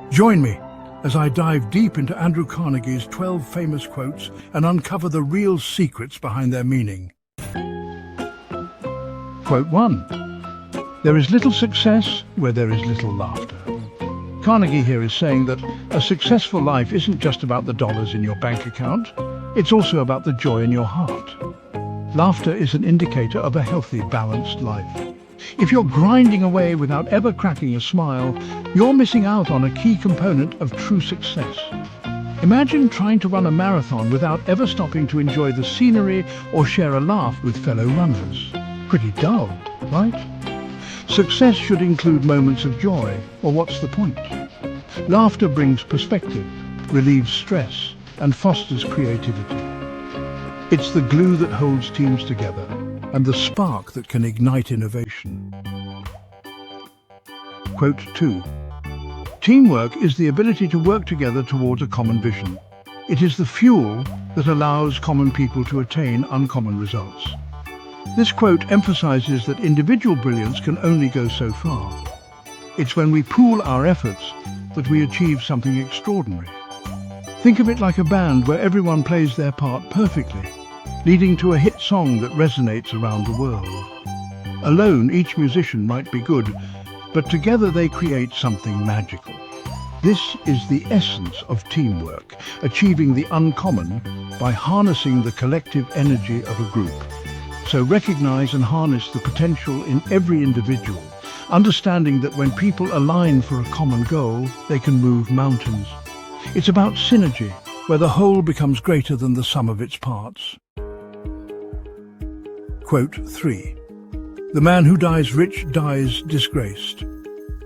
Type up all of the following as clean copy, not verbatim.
Join me as I dive deep into Andrew Carnegie's 12 famous quotes and uncover the real secrets behind their meaning. Quote 1. There is little success where there is little laughter. Carnegie here is saying that a successful life isn't just about the dollars in your bank account, it's also about the joy in your heart. Laughter is an indicator of a healthy, balanced life. If you're grinding away without ever cracking a smile, you're missing out on a key component of true success. Imagine trying to run a marathon without ever stopping to enjoy the scenery or share a laugh with fellow runners. Pretty dull, right? Success should include moments of joy, or what's the point? Laughter brings perspective, relieves stress, and fosters creativity. It's the glue that holds teams together, and the spark that can ignite innovation. Quote 2. Teamwork is the ability to work together towards a common vision. It is the fuel that allows common people to attain uncommon results. This quote emphasizes that individual brilliance can only go so far. It's when we pool our efforts that we achieve something extraordinary. Think of it like a band where everyone plays their part perfectly, leading to a hit song that resonates around the world. Alone, each musician might be good, but together they create something magical. This is the essence of teamwork, achieving the uncommon by harnessing the collective energy of a group. So recognize and harness the potential in every individual, understanding that when people align for a common goal, they can move mountains. It's about synergy, where the whole becomes greater than the sum of its parts. Quote 3. The man who dies rich dies disgraced.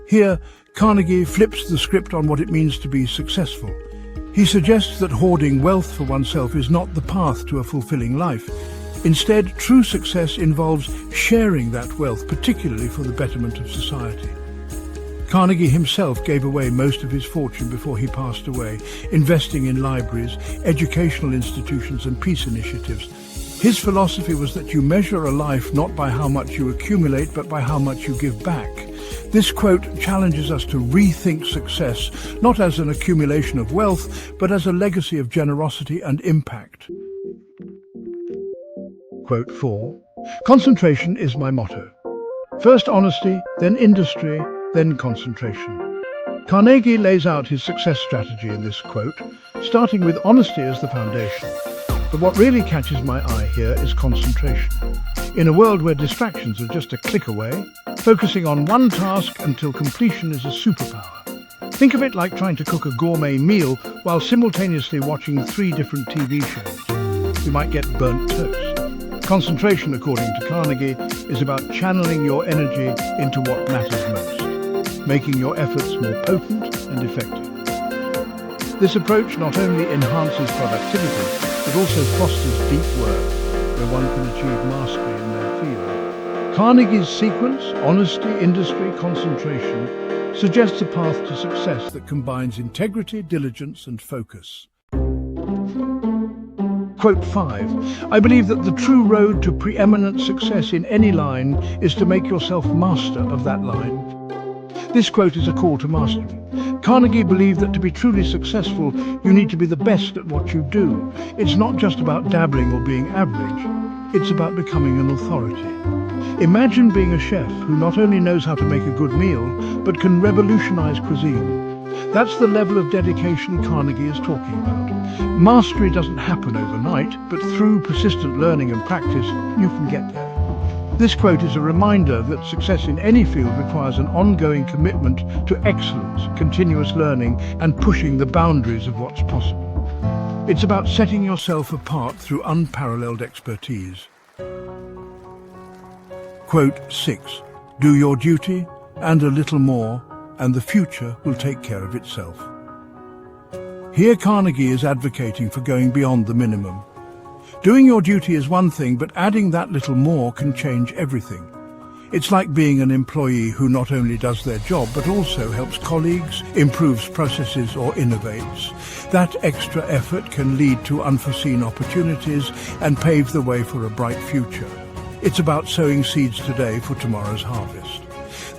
Here, Carnegie flips the script on what it means to be successful. He suggests that hoarding wealth for oneself is not the path to a fulfilling life. Instead, true success involves sharing that wealth, particularly for the betterment of society. Carnegie himself gave away most of his fortune before he passed away, investing in libraries, educational institutions and peace initiatives. His philosophy was that you measure a life not by how much you accumulate, but by how much you give back. This quote challenges us to rethink success, not as an accumulation of wealth, but as a legacy of generosity and impact. Quote 4. Concentration is my motto. First honesty, then industry, then concentration. Carnegie lays out his success strategy in this quote, starting with honesty as the foundation. But what really catches my eye here is concentration. In a world where distractions are just a click away, focusing on one task until completion is a superpower. Think of it like trying to cook a gourmet meal while simultaneously watching 3 different TV shows. You might get burnt toast. Concentration, according to Carnegie, is about channeling your energy into what matters most, making your efforts more potent and effective. This approach not only enhances productivity, but also fosters deep work, where one can achieve mastery in their field. Carnegie's sequence, honesty, industry, concentration, suggests a path to success that combines integrity, diligence, and focus. Quote 5. I believe that the true road to preeminent success in any line is to make yourself master of that line. This quote is a call to mastery. Carnegie believed that to be truly successful, you need to be the best at what you do. It's not just about dabbling or being average. It's about becoming an authority. Imagine being a chef who not only knows how to make a good meal, but can revolutionize cuisine. That's the level of dedication Carnegie is talking about. Mastery doesn't happen overnight, but through persistent learning and practice, you can get there. This quote is a reminder that success in any field requires an ongoing commitment to excellence, continuous learning, and pushing the boundaries of what's possible. It's about setting yourself apart through unparalleled expertise. Quote 6. Do your duty and a little more, and the future will take care of itself. Here Carnegie is advocating for going beyond the minimum. Doing your duty is one thing, but adding that little more can change everything. It's like being an employee who not only does their job, but also helps colleagues, improves processes, or innovates. That extra effort can lead to unforeseen opportunities and pave the way for a bright future. It's about sowing seeds today for tomorrow's harvest.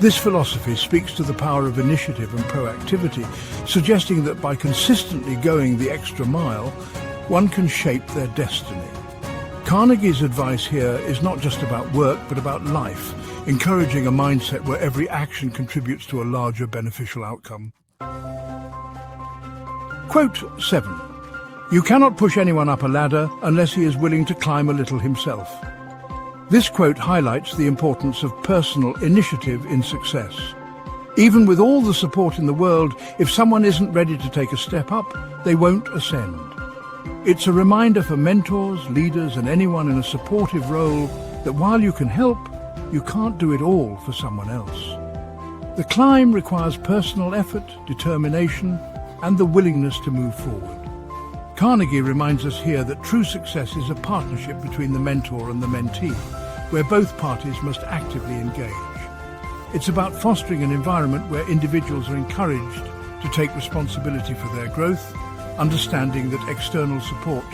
This philosophy speaks to the power of initiative and proactivity, suggesting that by consistently going the extra mile, one can shape their destiny. Carnegie's advice here is not just about work, but about life, encouraging a mindset where every action contributes to a larger beneficial outcome. Quote 7. You cannot push anyone up a ladder unless he is willing to climb a little himself. This quote highlights the importance of personal initiative in success. Even with all the support in the world, if someone isn't ready to take a step up, they won't ascend. It's a reminder for mentors, leaders, and anyone in a supportive role that while you can help, you can't do it all for someone else. The climb requires personal effort, determination, and the willingness to move forward. Carnegie reminds us here that true success is a partnership between the mentor and the mentee, where both parties must actively engage. It's about fostering an environment where individuals are encouraged to take responsibility for their growth, understanding that external support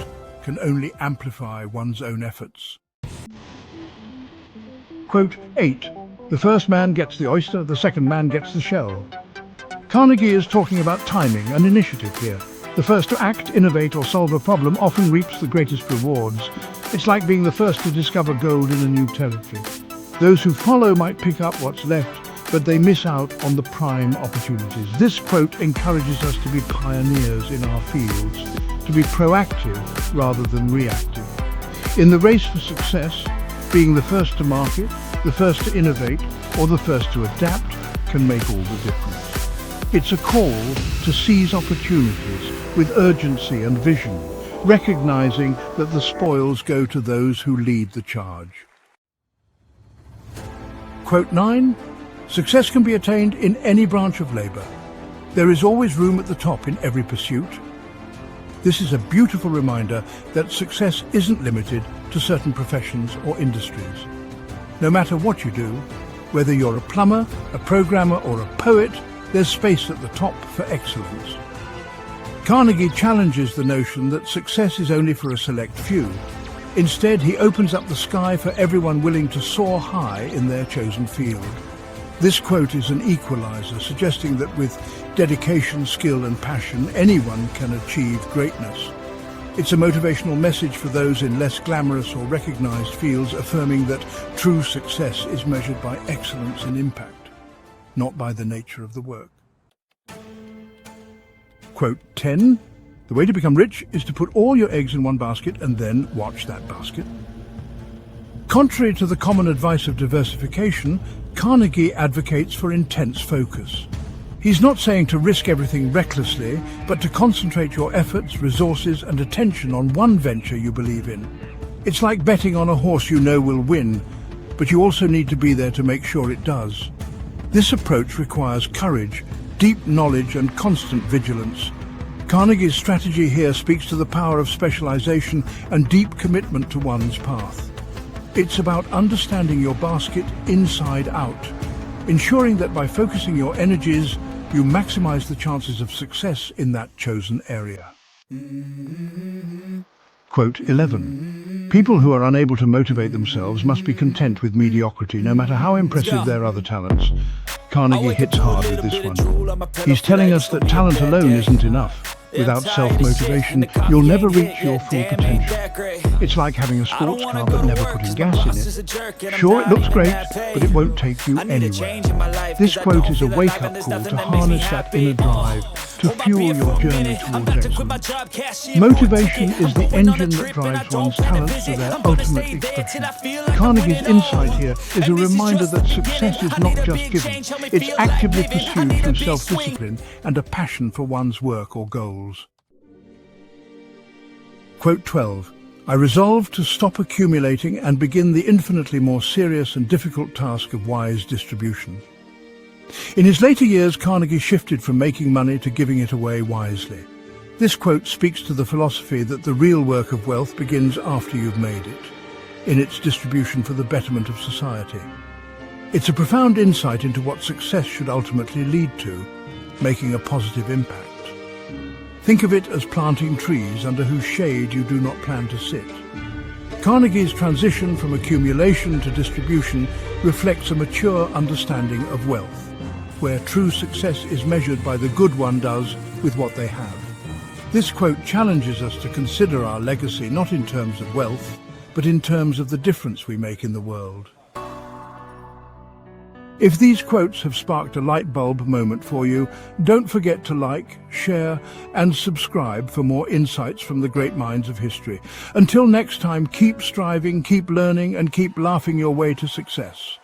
can only amplify one's own efforts. Quote 8. The first man gets the oyster, the second man gets the shell. Carnegie is talking about timing and initiative here. The first to act, innovate, or solve a problem often reaps the greatest rewards. It's like being the first to discover gold in a new territory. Those who follow might pick up what's left, but they miss out on the prime opportunities. This quote encourages us to be pioneers in our fields, to be proactive rather than reactive. In the race for success, being the first to market, the first to innovate, or the first to adapt can make all the difference. It's a call to seize opportunities with urgency and vision, recognizing that the spoils go to those who lead the charge. Quote 9. Success can be attained in any branch of labor. There is always room at the top in every pursuit. This is a beautiful reminder that success isn't limited to certain professions or industries. No matter what you do, whether you're a plumber, a programmer, or a poet, there's space at the top for excellence. Carnegie challenges the notion that success is only for a select few. Instead, he opens up the sky for everyone willing to soar high in their chosen field. This quote is an equalizer, suggesting that with dedication, skill, and passion, anyone can achieve greatness. It's a motivational message for those in less glamorous or recognized fields, affirming that true success is measured by excellence and impact, not by the nature of the work. Quote 10. The way to become rich is to put all your eggs in one basket and then watch that basket. Contrary to the common advice of diversification, Carnegie advocates for intense focus. He's not saying to risk everything recklessly, but to concentrate your efforts, resources, and attention on one venture you believe in. It's like betting on a horse you know will win, but you also need to be there to make sure it does. This approach requires courage, deep knowledge, and constant vigilance. Carnegie's strategy here speaks to the power of specialization and deep commitment to one's path. It's about understanding your basket inside out, ensuring that by focusing your energies, you maximize the chances of success in that chosen area. Quote 11. People who are unable to motivate themselves must be content with mediocrity, no matter how impressive their other talents. Carnegie hits hard with this one. He's telling us that talent alone isn't enough. Without self-motivation, you'll never reach your full potential. It's like having a sports car but never putting gas in it. Sure, it looks great, but it won't take you anywhere. This quote is a wake-up call to harness that inner drive, to fuel your journey towards excellence. Motivation is the engine that drives one's talents to their ultimate expression. Carnegie's insight here is a reminder that success is not just given, it's actively pursued through self-discipline and a passion for one's work or goals. Quote 12. I resolved to stop accumulating and begin the infinitely more serious and difficult task of wise distribution. In his later years, Carnegie shifted from making money to giving it away wisely. This quote speaks to the philosophy that the real work of wealth begins after you've made it, in its distribution for the betterment of society. It's a profound insight into what success should ultimately lead to, making a positive impact. Think of it as planting trees under whose shade you do not plan to sit. Carnegie's transition from accumulation to distribution reflects a mature understanding of wealth, where true success is measured by the good one does with what they have. This quote challenges us to consider our legacy not in terms of wealth, but in terms of the difference we make in the world. If these quotes have sparked a light bulb moment for you, don't forget to like, share, and subscribe for more insights from the great minds of history. Until next time, keep striving, keep learning, and keep laughing your way to success.